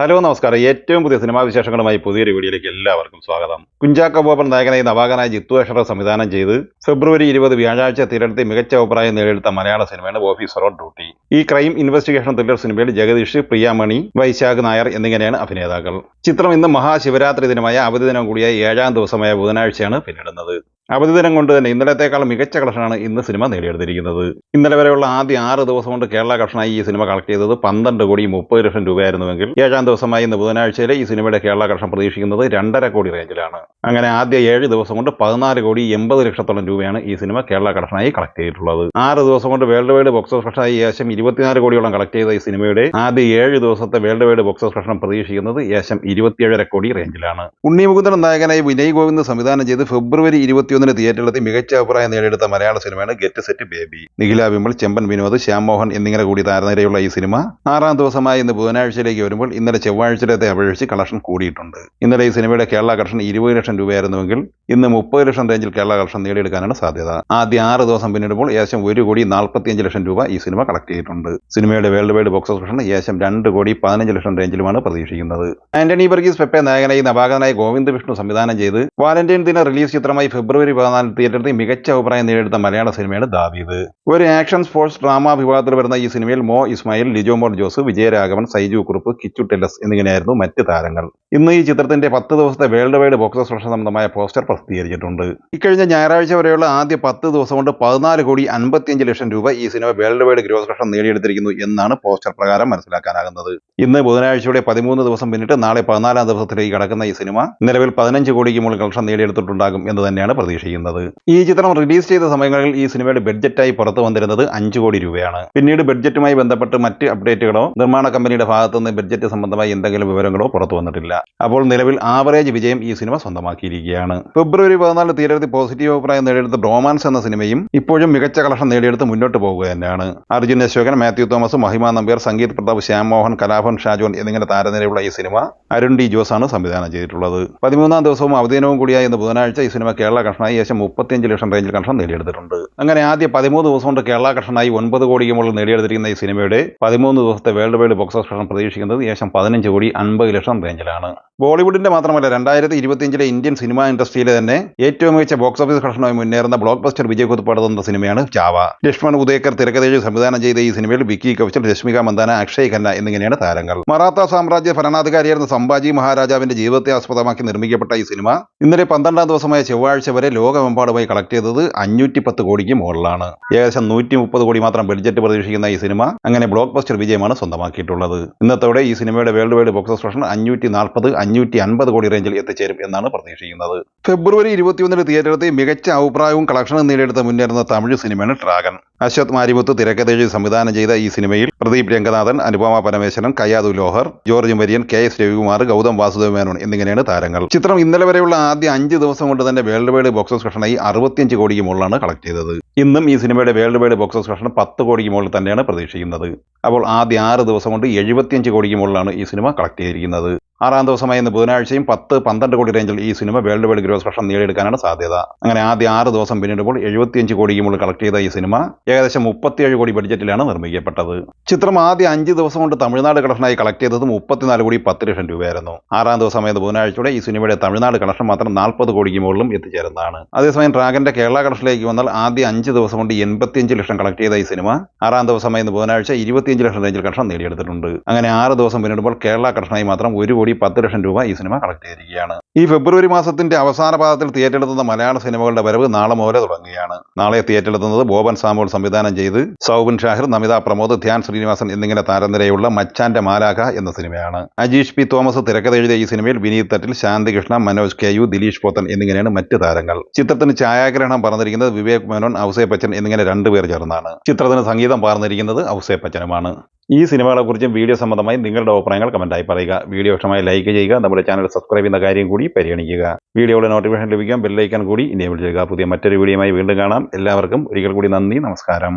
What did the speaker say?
Hello നമസ്കാരം. ഏറ്റവും പുതിയ സിനിമാ വിശേഷങ്ങളുമായി പുതിയൊരു വീഡിയോയിലേക്ക് എല്ലാവർക്കും സ്വാഗതം. കുഞ്ചാക്കോ ബോബൻ നായകനായി നവാഗനായ ജിത്തു അഷറഫ് സംവിധാനം ചെയ്ത് ഫെബ്രുവരി 20 വ്യാഴാഴ്ച തിരഞ്ഞെടുത്ത് മികച്ച അഭിപ്രായം നേടിയെടുത്ത മലയാള സിനിമയാണ് ഓഫീസർ ഓൺ ഡ്യൂട്ടി. ഈ ക്രൈം ഇൻവെസ്റ്റിഗേഷൻ ത്രില്ലർ സിനിമയിൽ ജഗദീഷ്, പ്രിയാമണി, വൈശാഖ് നായർ എന്നിങ്ങനെയാണ് അഭിനേതാക്കൾ. ചിത്രം ഇന്ന് മഹാശിവരാത്രി ദിനമായ അവധി ദിനം കൂടിയായ 7ാം ദിവസമായ ബുധനാഴ്ചയാണ് പിന്നിടുന്നത്. അവധി ദിനം കൊണ്ട് തന്നെ ഇന്നലത്തേക്കാൾ മികച്ച കളക്ഷനാണ് ഇന്ന് സിനിമ നേടിയെടുത്തിരിക്കുന്നത്. ഇന്നലെ വരെയുള്ള ആദ്യ 6 ദിവസം കൊണ്ട് കേരള കളക്ഷനായി ഈ സിനിമ കളക്ട് ചെയ്തത് 12,30,00,000 രൂപയായിരുന്നുവെങ്കിൽ 7ാം ദിവസമായി ഇന്ന് ബുധനാഴ്ചയിലെ ഈ സിനിമയുടെ കേരള കളക്ഷൻ പ്രതീക്ഷിക്കുന്നത് 2.5 കോടി റേഞ്ചിലാണ്. അങ്ങനെ ആദ്യ 7 ദിവസം കൊണ്ട് 14,80,00,000 രൂപയാണ് ഈ സിനിമ കേരള കളക്ഷനായി കളക്ട് ചെയ്തിട്ടുള്ളത്. 6 ദിവസം കൊണ്ട് വേൾഡ് വൈഡ് ബോക്സ് ഓഫീസ് കളക്ഷനായി ഏകദേശം 24 കോടിയോളം കളക്ട് ചെയ്ത ഈ സിനിമയുടെ ആദ്യ 7 ദിവസത്തെ world wide box office collection പ്രതീക്ഷിക്കുന്നത് ഏകദേശം 27.5 കോടി റേഞ്ചിലാണ്. ഉണ്ണി മുകുന്ദൻ നായകനായി വിനയ് ഗോവിന്ദ് സംവിധാനം ചെയ്ത് ഫെബ്രുവരി 21 തിയേറ്ററിലെത്തി മികച്ച അഭിപ്രായം നേടിയെടുത്ത മലയാള സിനിമയാണ് get set baby. Nikhila Vimal, Chemban Vinod, Shyam Mohan എന്നിങ്ങനെ കൂടി താരനിരയുള്ള ഈ സിനിമ 6ാം ദിവസമായി ഇന്ന് ബുധനാഴ്ചയിലേക്ക് വരുമ്പോൾ ഇന്നലെ ചൊവ്വാഴ്ചയിലത്തെ അപേക്ഷിച്ച് കളക്ഷൻ കൂടിയിട്ടുണ്ട്. ഇന്നലെ ഈ സിനിമയുടെ കേരള കളക്ഷൻ 20 ലക്ഷം രൂപയായിരുന്നുവെങ്കിൽ ഇന്ന് 30 ലക്ഷം റേഞ്ചിൽ കേരള കളക്ഷൻ നേടിയെടുക്കാനാണ് സാധ്യത. ആദ്യ 6 ദിവസം പിന്നിടുമ്പോൾ ഏകദേശം 1,45,00,000 രൂപ ഈ സിനിമ കളക്ട് ചെയ്തിട്ടുണ്ട്. സിനിമയുടെ world wide box office collection ഏകദേശം 2,15,00,000 റേഞ്ചിലുമാണ് പ്രതീക്ഷിക്കുന്നത്. ആന്റണി വർഗീസ് പെപ്പെ നായകനായി നവാഗതനായി ഗോവിന്ദ് വിഷ്ണു സംവിധാനം ചെയ്ത് വാലന്റൈൻ ദിന റിലീസ് ചിത്രമായി ഫെബ്രുവരി 14 തിയേറ്ററിൽ മികച്ച അഭിപ്രായം നേടിയെടുത്ത മലയാള സിനിമയാണ് ദാവീദ്. ഒരു ആക്ഷൻ സ്പോർട്സ് ഡ്രാമ വിഭാഗത്തിൽ വരുന്ന ഈ സിനിമയിൽ മോ ഇസ്മായിൽ, ലിജോ മോർ ജോസ്, വിജയരാഘവൻ, സൈജു കുറുപ്പ്, കിച്ചു ടെല്ലസ് എന്നിങ്ങനെയായിരുന്നു മറ്റ് താരങ്ങൾ. ഇന്ന് ഈ ചിത്രത്തിന്റെ 10 ദിവസത്തെ world wide box office collection സംബന്ധമായ പോസ്റ്റർ പ്രസിദ്ധീകരിച്ചിട്ടുണ്ട്. ഇക്കഴിഞ്ഞ ഞായറാഴ്ച വരെയുള്ള ആദ്യ 10 ദിവസം കൊണ്ട് 14,55,00,000 രൂപ ഈ സിനിമ വേൾഡ് വൈഡ് ഗ്രോസ് കളക്ഷൻ നേടിയെടുത്തിരിക്കുന്നു എന്നാണ് പോസ്റ്റർ പ്രകാരം മനസ്സിലാക്കാനാകുന്നത്. ഇന്ന് ബുധനാഴ്ചയുടെ 13 ദിവസം പിന്നിട്ട് നാളെ 14ാം ദിവസത്തിലേക്ക് കടക്കുന്ന ഈ സിനിമ നിലവിൽ 15 കോടിക്ക് മുകളിൽ കളക്ഷൻ നേടിയെടുത്തിട്ടുണ്ടാകും എന്ന് തന്നെയാണ് പ്രതീക്ഷിക്കുന്നത്. ഈ ചിത്രം റിലീസ് ചെയ്ത സമയങ്ങളിൽ ഈ സിനിമയുടെ ബഡ്ജറ്റായി പുറത്തു വന്നിരുന്നത് 5 കോടി രൂപയാണ്. പിന്നീട് ബഡ്ജറ്റുമായി ബന്ധപ്പെട്ട് മറ്റ് അപ്ഡേറ്റുകളോ നിർമ്മാണ കമ്പനിയുടെ ഭാഗത്തുനിന്ന് ബഡ്ജറ്റ് സംബന്ധമായി എന്തെങ്കിലും വിവരങ്ങളോ പുറത്തു വന്നിട്ടില്ല. അപ്പോൾ നിലവിൽ ആവറേജ് വിജയം ഈ സിനിമ സ്വന്തമാക്കിയിരിക്കുകയാണ്. ഫെബ്രുവരി 14 തിയേറ്ററിൽ പോസിറ്റീവ് അഭിപ്രായം നേടിയെടുത്ത ബ്രോമാൻസ് എന്ന സിനിമയും ഇപ്പോഴും മികച്ച കളക്ഷൻ നേടിയെടുത്ത് മുന്നോട്ട് പോകുക തന്നെയാണ്. അർജുൻ അശോകൻ, മാത്യു തോമസ്, മഹിമ നമ്പ്യാർ, സംഗീത് പ്രതാപ്, ശ്യാം മോഹൻ, കലാഭൻ ഷാജോൻ എന്നിങ്ങനെ താരനിരയുള്ള ഈ സിനിമ അരുൺ ഡി ജോസ് ആണ് സംവിധാനം ചെയ്തിട്ടുള്ളത്. 13ാം ദിവസവും അവധിദിനവും കൂടിയായ ഇന്ന് ബുധനാഴ്ച ഈ സിനിമ കേരള കളക്ഷനായി ഏകദേശം 35 ലക്ഷം റേഞ്ചിൽ കളക്ഷൻ നേടിയെടുത്തിട്ടുണ്ട്. അങ്ങനെ ആദ്യ 13 ദിവസം കൊണ്ട് കേരള കളക്ഷനായി 9 കോടിക്ക് മുകളിൽ നേടിയെടുത്തിരിക്കുന്ന ഈ സിനിമയുടെ 13 ദിവസത്തെ world wide box office collection പ്രതീക്ഷിക്കുന്നത് ഏകദേശം 15,50,00,000 റേഞ്ചിലാണ്. ബോളിവുഡിന്റെ മാത്രമല്ല 2025 ഇന്ത്യൻ സിനിമാ ഇൻഡസ്ട്രിയിലെ തന്നെ ഏറ്റവും മികച്ച ബോക്സ് ഓഫീസ് കളക്ഷനുമായി മുന്നേറുന്ന ബ്ലോക്ക് ബസ്റ്റർ വിജയ് കുതിപ്പടുന്ന സിനിമയാണ് ചാവ. ലക്ഷ്മൺ ഉദയക്കർ തിരക്കഥയിൽ സംവിധാനം ചെയ്ത ഈ സിനിമയിൽ വിക്കി കൗശൽ, രശ്മിക മന്ദാന, അക്ഷയ് ഖന്ന എന്നിങ്ങനെയാണ് താരങ്ങൾ. മറാത്ത സാമ്രാജ്യ ഭരണാധികാരിയായിരുന്ന സംഭാജി മഹാരാജാവിന്റെ ജീവിതത്തെ ആസ്പദമാക്കി നിർമ്മിക്കപ്പെട്ട ഈ സിനിമ ഇന്നലെ 12ാം ദിവസമായ ചൊവ്വാഴ്ച വരെ ലോകമെമ്പാടുമായി കളക്ട് ചെയ്തത് 510 കോടിക്ക് മുകളിലാണ്. ഏകദേശം 130 കോടി മാത്രം ബഡ്ജറ്റ് പ്രതീക്ഷിക്കുന്ന ഈ സിനിമ അങ്ങനെ ബ്ലോക്ക് ബസ്റ്റർ വിജയമാണ് സ്വന്തമാക്കിയിട്ടുള്ളത്. ഇന്നത്തോടെ ഈ സിനിമയുടെ world wide box office collection 540-550 കോടി റേഞ്ചിൽ എത്തിച്ചേരും എന്നാണ് പ്രതീക്ഷിക്കുന്നത്. ഫെബ്രുവരി 21 തിയേറ്ററിൽ മികച്ച അഭിപ്രായവും കളക്ഷനും നേടിയെടുത്ത് മുന്നേറുന്ന തമിഴ് സിനിമയാണ് ഡ്രാഗൺ. അശ്വത് മാരിമുത്ത് തിരക്കഥയിൽ സംവിധാനം ചെയ്ത ഈ സിനിമയിൽ പ്രദീപ് രംഗനാഥൻ, അനുപമ പരമേശ്വരൻ, കയാതു ലോഹർ, ജോർജ് മരിയൻ, KS രവികുമാർ, ഗൗതം വാസുദേവ് മേനോൻ എന്നിങ്ങനെയാണ് താരങ്ങൾ. ചിത്രം ഇന്നലെ വരെയുള്ള ആദ്യ 5 ദിവസം കൊണ്ട് തന്നെ വേൾഡ് വൈഡ് ബോക്സ് ഓഫീസ് കളക്ഷനായി 65 കോടിക്ക് മുകളിലാണ് കളക്ട് ചെയ്തത്. ഇന്നും ഈ സിനിമയുടെ world wide box office collection 10 കോടിക്ക് മുകളിൽ തന്നെയാണ് പ്രതീക്ഷിക്കുന്നത്. അപ്പോൾ ആദ്യ 6 ദിവസം കൊണ്ട് 75 കോടിക്ക് മുകളിലാണ് ഈ സിനിമ കളക്ട് ചെയ്തിരിക്കുന്നത്. 6ാം ദിവസമായ ഇന്ന് ബുധനാഴ്ചയും 10-12 കോടി റേഞ്ചിൽ ഈ സിനിമ വേൾഡ് വൈഡ് ഗ്രോസ് കളക്ഷൻ നേടിയെടുക്കാനാണ് സാധ്യത. അങ്ങനെ ആദ്യ 6 ദിവസം പിന്നിടുമ്പോൾ 75 കോടിക്ക് മുകളിൽ കളക്ട് ചെയ്ത ഈ സിനിമ ഏകദേശം 37 കോടി ബഡ്ജറ്റിലാണ് നിർമ്മിക്കപ്പെട്ടത്. ചിത്രം ആദ്യ 5 ദിവസം കൊണ്ട് തമിഴ്നാട് കളക്ഷനായി കളക്ട് ചെയ്തത് 34,10,00,000 രൂപയായിരുന്നു. 6ാം ദിവസമായ ബുധനാഴ്ചയോടെ ഈ സിനിമയുടെ തമിഴ്നാട് കളക്ഷൻ മാത്രം 40 കോടിക്ക് മുകളിലും എത്തിച്ചേരുന്നതാണ്. അതേസമയം ഡ്രാഗന്റെ കേരള കളക്ഷനിലേക്ക് വന്നാൽ ആദ്യ 5 ദിവസം കൊണ്ട് 85 ലക്ഷം കളക്ട് ചെയ്ത ഈ സിനിമ 6ാം ദിവസമായ ബുധനാഴ്ച 25 ലക്ഷം റേഞ്ചിൽ കളക്ഷൻ നേടിയെടുത്തിട്ടുണ്ട്. അങ്ങനെ 6 ദിവസം പിന്നിടുമ്പോൾ കേരള കളക്ഷനായി മാത്രം 1,10,00,000 രൂപ ഈ സിനിമ കളക്ട് ചെയ്തിരിക്കുകയാണ്. ഈ ഫെബ്രുവരി മാസത്തിന്റെ അവസാന പാദത്തിൽ തിയേറ്ററിലെത്തുന്ന മലയാള സിനിമകളുടെ വരവ് നാളെ മുതൽ തുടങ്ങുകയാണ്. നാളെ തിയേറ്ററിലെത്തുന്നത് ബോബൻ സാമുവൽ സംവിധാനം ചെയ്ത് സൗബിൻ ഷാഹിർ, നമിത പ്രമോദ്, ധ്യാൻ ശ്രീനിവാസൻ എന്നിങ്ങനെ താരനിരയുള്ള മച്ചാന്റെ മാലാഖ എന്ന സിനിമയാണ്. അജീഷ് പി തോമസ് തിരക്കഥ എഴുതിയ ഈ സിനിമയിൽ വിനീത് തട്ടിൽ, ശാന്തി കൃഷ്ണ, മനോജ് KU, ദിലീഷ് പോത്തൻ എന്നിങ്ങനെയാണ് മറ്റ് താരങ്ങൾ. ചിത്രത്തിന് ഛായാഗ്രഹണം പറഞ്ഞിരിക്കുന്നത് വിവേക് മേനോൻ, ഔസേപ്പ് ബച്ചൻ എന്നിങ്ങനെ 2 പേർ ചേർന്നാണ്. ചിത്രത്തിന് സംഗീതം പറഞ്ഞിരിക്കുന്നത് ഔസേപ്പ് ബച്ചനുമാണ്. ഈ സിനിമകളെക്കുറിച്ചും വീഡിയോ സംബന്ധമായി നിങ്ങളുടെ അഭിപ്രായങ്ങൾ കമന്റായി പറയുക. വീഡിയോ ഇഷ്ടമായി ലൈക്ക് ചെയ്യുക. നമ്മുടെ ചാനൽ സബ്സ്ക്രൈബ് ചെയ്യുന്ന കാര്യം കൂടി പരിഗണിക്കുക. വീഡിയോയുടെ നോട്ടിഫിക്കേഷൻ ലഭിക്കാൻ ബെൽ ഐക്കൺ കൂടി എനേബിൾ ചെയ്യുക. പുതിയ മറ്റൊരു വീഡിയോയുമായി വീണ്ടും കാണാം. എല്ലാവർക്കും ഒരിക്കൽ കൂടി നന്ദി, നമസ്കാരം.